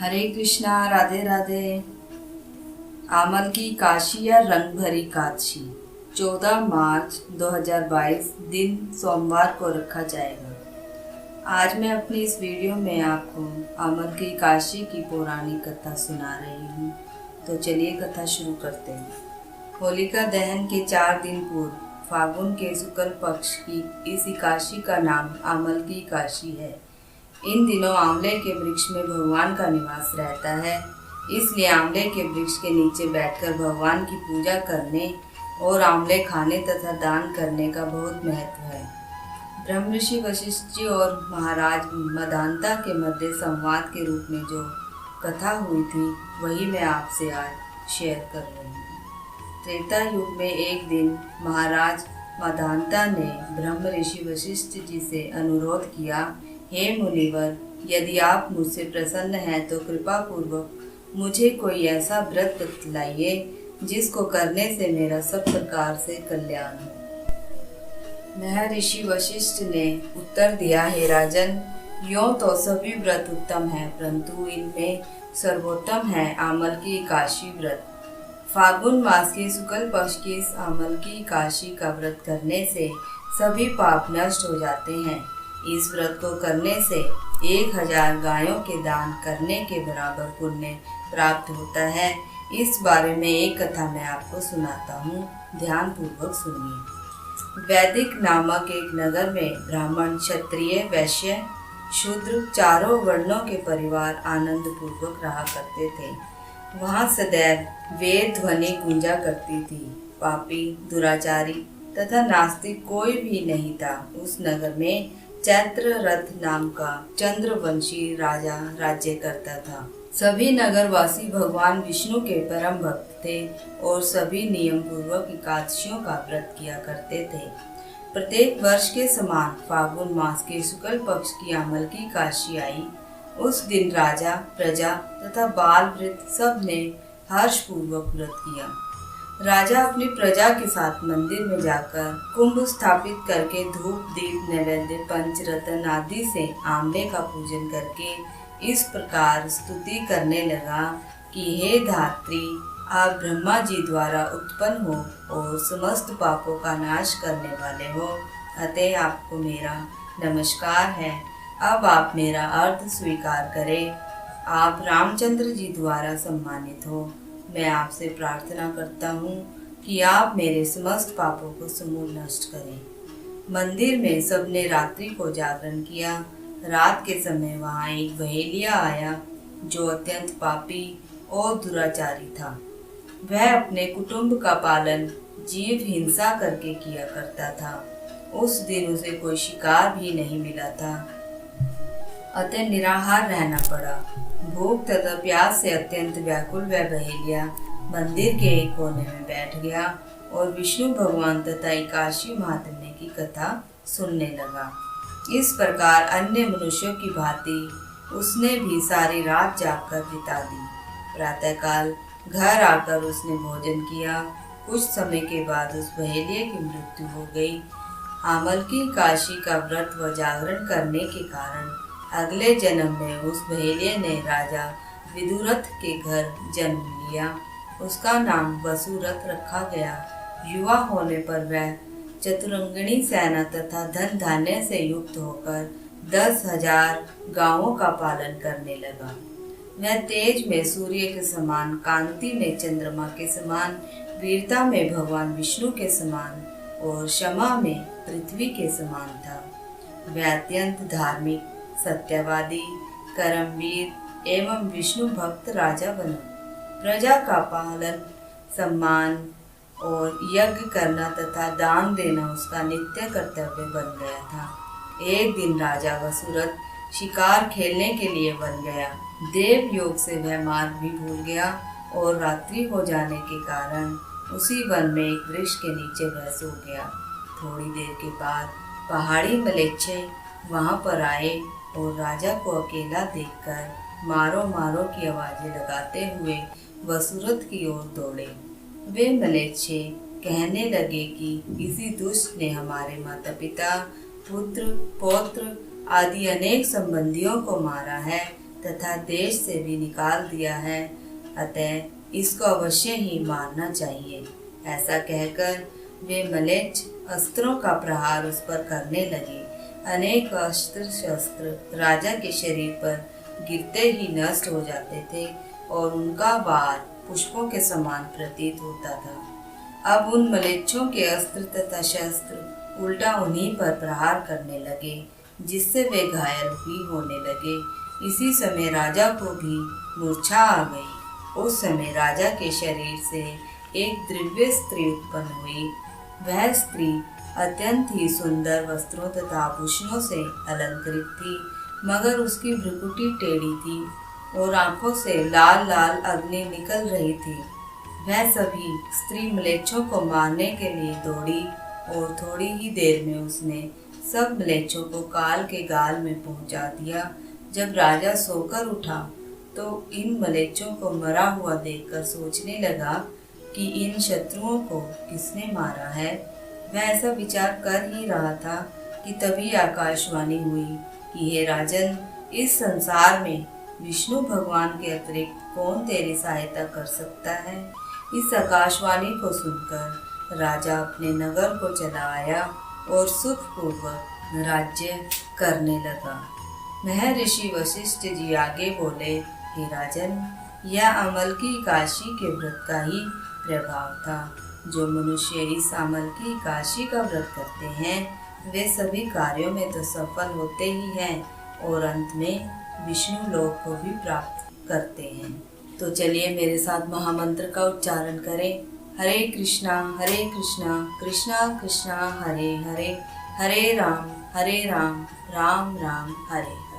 हरे कृष्णा, राधे राधे। आमल की काशी या रंग भरी काशी 14 मार्च 2022 दिन सोमवार को रखा जाएगा। आज मैं अपनी इस वीडियो में आपको आमल की काशी की पौराणिक कथा सुना रही हूँ। तो चलिए कथा शुरू करते हैं। होलिका दहन के 4 दिन पूर्व फागुन के शुक्ल पक्ष की इस काशी का नाम आमल की काशी है। इन दिनों आंवले के वृक्ष में भगवान का निवास रहता है, इसलिए आंवले के वृक्ष के नीचे बैठकर भगवान की पूजा करने और आंवले खाने तथा दान करने का बहुत महत्व है। ब्रह्म ऋषि वशिष्ठ जी और महाराज मदांता के मध्य संवाद के रूप में जो कथा हुई थी वही मैं आपसे आज शेयर कर रही हूँ। त्रेता युग में एक दिन महाराज मदांता ने ब्रह्म ऋषि वशिष्ठ जी से अनुरोध किया, हे मुनिवर, यदि आप मुझसे प्रसन्न हैं तो कृपा पूर्वक मुझे कोई ऐसा व्रत बतलाइए जिसको करने से मेरा सब प्रकार से कल्याण हो। महर्षि वशिष्ठ ने उत्तर दिया, हे राजन, यों तो सभी व्रत उत्तम है, परंतु इनमें सर्वोत्तम है आमल की काशी व्रत। फागुन मास के शुक्ल पक्ष की इस आमल की काशी का व्रत करने से सभी पाप नष्ट हो जाते हैं। इस व्रत को करने से 1000 गायों के दान करने के बराबर पुण्य प्राप्त होता है। इस बारे में एक कथा मैं आपको सुनाता हूँ, ध्यान पूर्वक सुनिए। वैदिक नामक एक नगर में ब्राह्मण, क्षत्रिय, वैश्य, शूद्र चारों वर्णों के परिवार आनंद पूर्वक रहा करते थे। वहाँ सदैव वेद ध्वनि गूंजा करती थी। पापी, दुराचारी तथा नास्तिक कोई भी नहीं था। उस नगर में चैत्र रथ नाम का चंद्रवंशी राजा राज्य करता था। सभी नगरवासी भगवान विष्णु के परम भक्त थे और सभी नियम पूर्वक एकादशियों का व्रत किया करते थे। प्रत्येक वर्ष के समान फागुन मास के शुक्ल पक्ष की आमल की काशी आई। उस दिन राजा, प्रजा तथा बाल वृद्ध सब ने हर्ष पूर्वक व्रत किया। राजा अपनी प्रजा के साथ मंदिर में जाकर कुंभ स्थापित करके धूप, दीप, नैवेद्य, पंचरत्न आदि से आंवले का पूजन करके इस प्रकार स्तुति करने लगा कि हे धात्री, आप ब्रह्मा जी द्वारा उत्पन्न हो और समस्त पापों का नाश करने वाले हो, अतः आपको मेरा नमस्कार है। अब आप मेरा अर्थ स्वीकार करें। आप रामचंद्र जी द्वारा सम्मानित हो। मैं आपसे प्रार्थना करता हूँ कि आप मेरे समस्त पापों को समूल नष्ट करें। मंदिर में सबने रात्रि को जागरण किया। रात के समय वहाँ एक बहेलिया आया जो अत्यंत पापी और दुराचारी था। वह अपने कुटुंब का पालन जीव हिंसा करके किया करता था। उस दिन उसे कोई शिकार भी नहीं मिला था, अतः निराहार रहना पड़ा। भूख तथा प्यास से अत्यंत व्याकुल वह बहेलिया मंदिर के एक कोने में बैठ गया और विष्णु भगवान तथा एकादशी महात्म्य की कथा सुनने लगा। इस प्रकार अन्य मनुष्यों की भांति उसने भी सारी रात जागकर बिता दी। प्रातःकाल घर आकर उसने भोजन किया। कुछ समय के बाद उस बहेलिये की मृत्यु हो गई। आमल की काशी का व्रत व जागरण करने के कारण अगले जन्म में उस बहेलिये ने राजा विदुरथ के घर जन्म लिया। उसका नाम वसुरथ रखा गया। युवा होने पर वह चतुरंगिणी सेना तथा धन धान्य से युक्त होकर 10,000 गांवों का पालन करने लगा। वह तेज में सूर्य के समान, कांति में चंद्रमा के समान, वीरता में भगवान विष्णु के समान और क्षमा में पृथ्वी के समान था। वह अत्यंत धार्मिक, सत्यवादी, कर्मवीर एवं विष्णु भक्त राजा बना। प्रजा का पालन, सम्मान और यज्ञ करना तथा दान देना उसका नित्य कर्तव्य बन गया था। एक दिन राजा वसुरथ शिकार खेलने के लिए वन गया। देव योग से वह मार्ग भी भूल गया और रात्रि हो जाने के कारण उसी वन में एक वृक्ष के नीचे वह सो गया। थोड़ी देर के बाद पहाड़ी मलेच्छे वहां पर आए और राजा को अकेला देखकर मारो मारो की आवाजें लगाते हुए वसुरथ की ओर दौड़े। वे मलेच्छे कहने लगे कि किसी दुष्ट ने हमारे माता पिता, पुत्र, पौत्र आदि अनेक संबंधियों को मारा है तथा देश से भी निकाल दिया है, अतः इसको अवश्य ही मारना चाहिए। ऐसा कहकर वे म्लेच्छ अस्त्रों का प्रहार उस पर करने लगे। अनेक अस्त्र शस्त्र राजा के शरीर पर गिरते ही नष्ट हो जाते थे और उनका वार पुष्पों के समान प्रतीत होता था। अब उन म्लेच्छों के अस्त्र तथा शस्त्र उल्टा उन्हीं पर प्रहार करने लगे, जिससे वे घायल भी होने लगे। इसी समय राजा को भी मूर्छा आ गई। उस समय राजा के शरीर से एक दिव्य स्त्री उत्पन्न हुई। वह स्त्री अत्यंत ही सुंदर वस्त्रों तथा आभूषणों से अलंकृत थी, मगर उसकी भ्रुकुटी टेढ़ी थी और आंखों से लाल लाल अग्नि निकल रही थी। वह सभी स्त्री म्लेच्छों को मारने के लिए दौड़ी और थोड़ी ही देर में उसने सब म्लेच्छों को काल के गाल में पहुंचा दिया। जब राजा सोकर उठा तो इन म्लेच्छों को मरा हुआ देखकर सोचने लगा कि इन शत्रुओं को किसने मारा है। वह ऐसा विचार कर ही रहा था कि तभी आकाशवाणी हुई कि हे राजन, इस संसार में विष्णु भगवान के अतिरिक्त कौन तेरी सहायता कर सकता है। इस आकाशवाणी को सुनकर राजा अपने नगर को चला आया और सुखपूर्वक राज्य करने लगा। महर्षि वशिष्ठ जी आगे बोले, हे राजन, यह अमल की काशी के व्रत का ही प्रभाव था। जो मनुष्य इस अमल की काशी का व्रत करते हैं वे सभी कार्यों में तो सफल होते ही हैं और अंत में विष्णु लोक को भी प्राप्त करते हैं। तो चलिए मेरे साथ महामंत्र का उच्चारण करें। हरे कृष्णा कृष्णा कृष्णा हरे हरे, हरे राम राम राम हरे हरे।